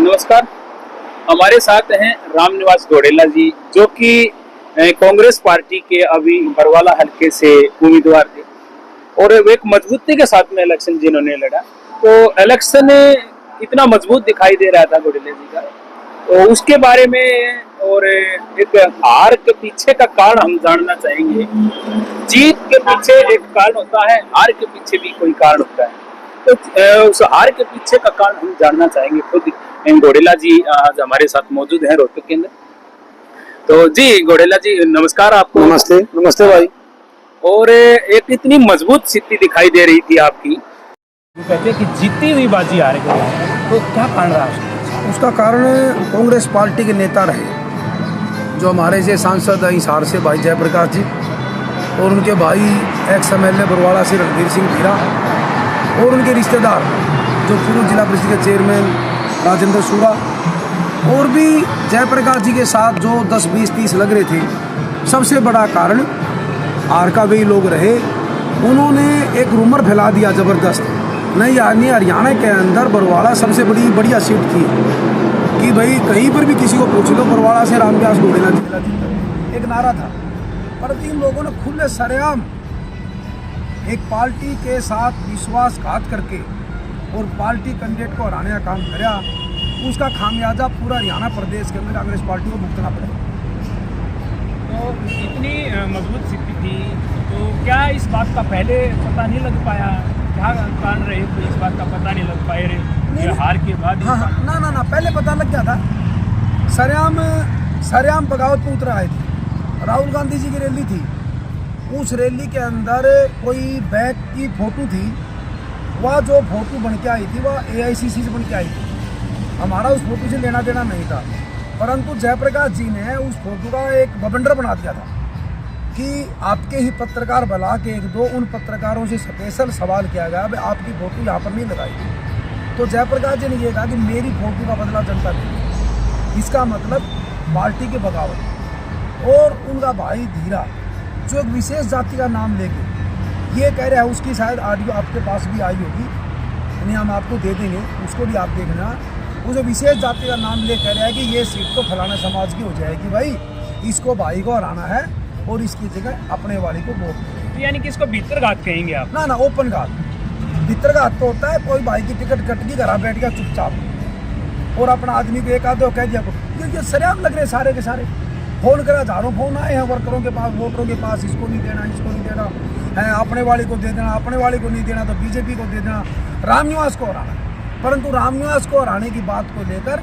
नमस्कार। हमारे साथ हैं रामनिवास घोडेला जी, जो कि कांग्रेस पार्टी के अभी बरवाला हल्के से उम्मीदवार थे और वो एक मजबूती के साथ में इलेक्शन जिन्होंने लड़ा, तो इलेक्शन इतना मजबूत दिखाई दे रहा था घोडेला जी का, तो उसके बारे में और एक हार के पीछे का कारण हम जानना चाहेंगे। जीत के पीछे एक कारण होता है, हार के पीछे भी कोई कारण होता है, तो उस हार के पीछे का कारण हम जानना चाहेंगे। खुद घोडेला जी आज हमारे साथ मौजूद हैं रोहतक के अंदर। तो जी घोडेला जी नमस्कार आपको। नमस्ते। नमस्ते भाई। और एक इतनी मजबूत स्थिति दिखाई दे रही थी आपकी, वो कहते हैं कि जीती हुई बाजी हार गई, तो क्या कारण रहा उसका कारण कांग्रेस पार्टी के नेता रहे, जो हमारे से सांसद हिसार से भाई जयप्रकाश जी और उनके भाई एक्स MLA बरवाड़ा से रणधीर सिंह धीरा और उनके रिश्तेदार जो पूर्व जिला परिषद के चेयरमैन राजेंद्र सूरा और भी जयप्रकाश जी के साथ जो 10, 20, 30 लग रहे थे। सबसे बड़ा कारण आर का वही लोग रहे। उन्होंने एक रूमर फैला दिया ज़बरदस्त, नहीं यानी हरियाणा के अंदर बरवाड़ा सबसे बढ़िया सीट थी कि भाई कहीं पर भी किसी को पूछ लो बरवाड़ा से रामनिवास घोडेला जीता, एक नारा था। पर इन लोगों ने खुले सरेआम एक पार्टी के साथ विश्वासघात करके और पार्टी कैंडिडेट को हराने का काम कराया। उसका खामियाजा पूरा हरियाणा प्रदेश के अंदर कांग्रेस पार्टी को भुगतना पड़ेगा। तो इतनी मजबूत स्थिति थी, तो क्या इस बात का पहले पता नहीं लग पाया? क्या कारण रहे तो इस बात का पता नहीं लग पाए रहे? ये हार के बाद ना पहले पता लग गया था। सरेआम बगावत पे उतर आए थे। राहुल गांधी जी की रैली थी, उस रैली के अंदर कोई बैग की फोटो थी, वह जो फोटो बन के आई थी वह AICC से बन के आई थी। हमारा उस फोटो से लेना देना नहीं था, परंतु जयप्रकाश जी ने उस फोटो का एक बवंडर बना दिया था कि आपके ही पत्रकार बुला के एक दो उन पत्रकारों से स्पेशल सवाल किया गया, भाई आपकी फोटो यहाँ पर नहीं लगाई। तो जयप्रकाश जी ने यह कहा कि मेरी फोटो का बदला जनता देगी। इसका मतलब पार्टी के बगावत। और उनका भाई धीरा जो एक विशेष जाति का नाम लेके ये कह रहा है, उसकी शायद ऑडियो आपके पास भी आई होगी, यानी हम आपको दे देंगे, उसको भी आप देखना। वो जो विशेष जाति का नाम ले कह रहा है कि ये सीट तो फलाना समाज की हो जाएगी, भाई इसको भाई को हराना है और इसकी जगह अपने वाली को वोट दें। तो यानी कि इसको भीतरघात कहेंगे आप? ना ओपन घात। भीतरघात तो होता है कोई भाई की टिकट कट गई, घर बैठ गया चुपचाप और अपना आदमी को एक आधे कह दिया को। ये सरेआम लग रहे सारे के सारे। फोन करा, हजारों फोन आए हैं वर्करों के पास, वोटरों के पास, इसको नहीं देना, इसको नहीं देना है, अपने वाले को दे देना, अपने वाले को नहीं देना तो बीजेपी को दे देना, रामनिवास को हराना। परंतु रामनिवास को हराने की बात को लेकर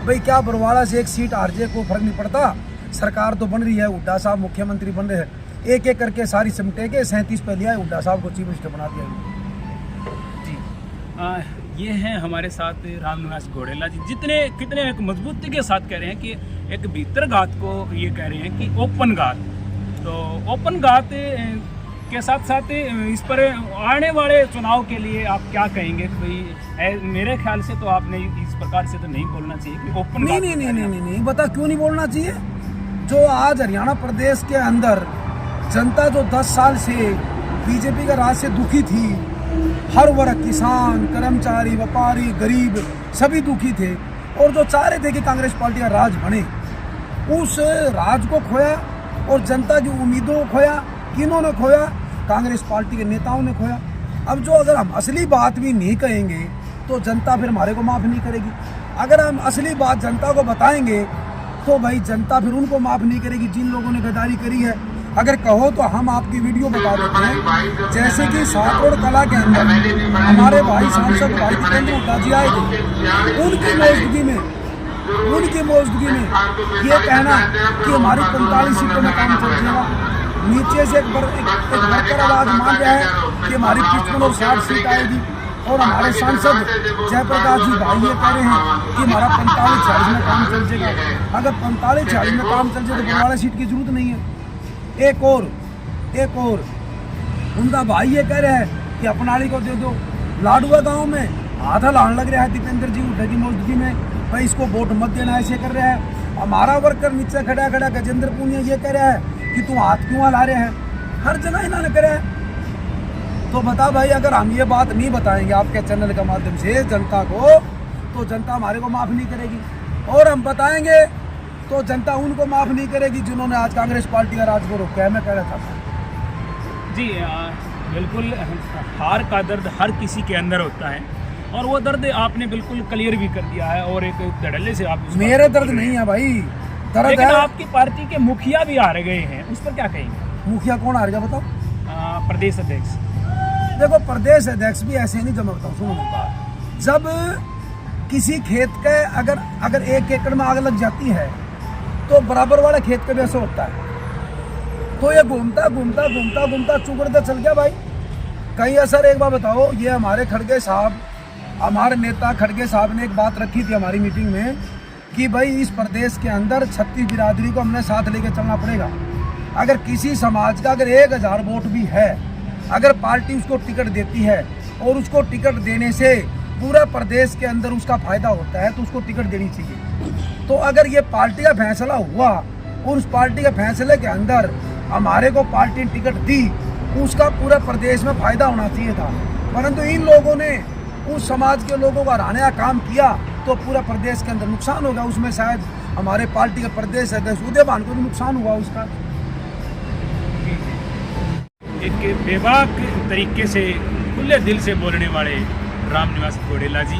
भाई क्या बरवाड़ा से एक सीट आरजे को फर्क नहीं पड़ता? सरकार तो बन रही है, हुड्डा साहब मुख्यमंत्री बन रहे हैं, एक एक करके सारी सिमटे के 37 पे लिया है, हुड्डा साहब को चीफ मिनिस्टर बना दिया। जी ये हैं हमारे साथ रामनिवास घोडेला जी, कितने एक मजबूती के साथ कह रहे हैं कि एक भीतरघात को ये कह रहे हैं कि ओपन घात। तो ओपन घात के साथ साथ इस पर आने वाले चुनाव के लिए आप क्या कहेंगे? भाई मेरे ख्याल से तो आपने इस प्रकार से तो नहीं बोलना चाहिए कि ओपन नहीं बता क्यों नहीं बोलना चाहिए? जो आज हरियाणा प्रदेश के अंदर जनता जो 10 साल से बीजेपी का राज से दुखी थी, हर वर्ग, किसान, कर्मचारी, व्यापारी, गरीब सभी दुखी थे और जो चाह रहे थे कि कांग्रेस पार्टी का राज बने, उस राज को खोया और जनता की उम्मीदों को खोया। किन्होंने खोया? कांग्रेस पार्टी के नेताओं ने खोया। अब जो अगर हम असली बात भी नहीं कहेंगे तो जनता फिर हमारे को माफ़ नहीं करेगी। अगर हम असली बात जनता को बताएंगे तो भाई जनता फिर उनको माफ़ नहीं करेगी जिन लोगों ने गद्दारी करी है। अगर कहो तो हम आपकी वीडियो बता देते हैं, जैसे कि सातोड़ कला के अंदर हमारे भाई सांसद भाई दीपेंद्र हुड्डा जी आए थे, उनकी मौजूदगी में ये कहना कि हमारी 45 सीटों में काम चल जाएगा। नीचे से एक वर्कर आवाज मान रहा है कि हमारी 55 और 60 सीट आएगी और हमारे सांसद जयप्रकाश जी भाई ये कह रहे हैं कि हमारा 45-46 में काम चल जाएगा। अगर 45-46 में काम चल जाए तो बरवाड़ा सीट की जरूरत नहीं है। एक और उनका भाई ये कह रहे हैं कि अपनाड़ी को दे दो। लाडुआ गांव में आधा लान लग रहा है दीपेंद्र जी हुड्डा की मौजूदगी में, भाई इसको वोट मत देना, ऐसे कर रहा है। हमारा वर्कर नीचे खड़ा गजेंद्र पुनिया ये कह रहा है कि तुम हाथ क्यों ला रहे हैं। हर जगह इन्होंने करे है। तो बता भाई, अगर हम ये बात नहीं बताएंगे आपके चैनल के माध्यम से जनता को, तो जनता हमारे को माफ़ नहीं करेगी, और हम बताएंगे तो जनता उनको माफ़ नहीं करेगी जिन्होंने आज कांग्रेस पार्टी का राज को रोका है। मैं कहना चाहता हूँ जी बिल्कुल, हार का दर्द हर किसी के अंदर होता है और वो दर्द आपने बिल्कुल क्लियर भी कर दिया है और एक धड़ल्ले से आप उस मेरे दर्द नहीं है भाई, दर्द लेकिन है। आपकी पार्टी के मुखिया भी हार गए हैं, उस पर क्या कहेंगे? मुखिया कौन हार गया बताओ? प्रदेश अध्यक्ष। देखो प्रदेश अध्यक्ष भी ऐसे नहीं जमकता, सुनो मेरी बात। जब किसी खेत के अगर 1 एकड़ में आग लग जाती है तो बराबर वाले खेत का भी ऐसा होता है। तो ये घूमता घूमता घूमता घूमता चुगड़ता चल गया भाई। कहीं असर, एक बार बताओ, ये हमारे खड़गे साहब, हमारे नेता खड़गे साहब ने एक बात रखी थी हमारी मीटिंग में कि भाई इस प्रदेश के अंदर 36 बिरादरी को हमने साथ लेके चलना पड़ेगा। अगर किसी समाज का अगर 1000 वोट भी है, अगर पार्टी उसको टिकट देती है और उसको टिकट देने से पूरा प्रदेश के अंदर उसका फायदा होता है तो उसको टिकट देनी चाहिए। तो अगर ये पार्टी का फैसला हुआ और उस पार्टी के फैसले के अंदर हमारे को पार्टी ने टिकट दी, उसका पूरा प्रदेश में फायदा होना चाहिए था। परंतु इन लोगों ने उस समाज के लोगों को हराने का काम किया तो पूरा प्रदेश के अंदर नुकसान होगा। उसमें शायद हमारे पार्टी के प्रदेश अध्यक्ष उदयभान को भी नुकसान हुआ उसका। एक बेबाक तरीके से खुले दिल से बोलने वाले रामनिवास घोड़ेला जी,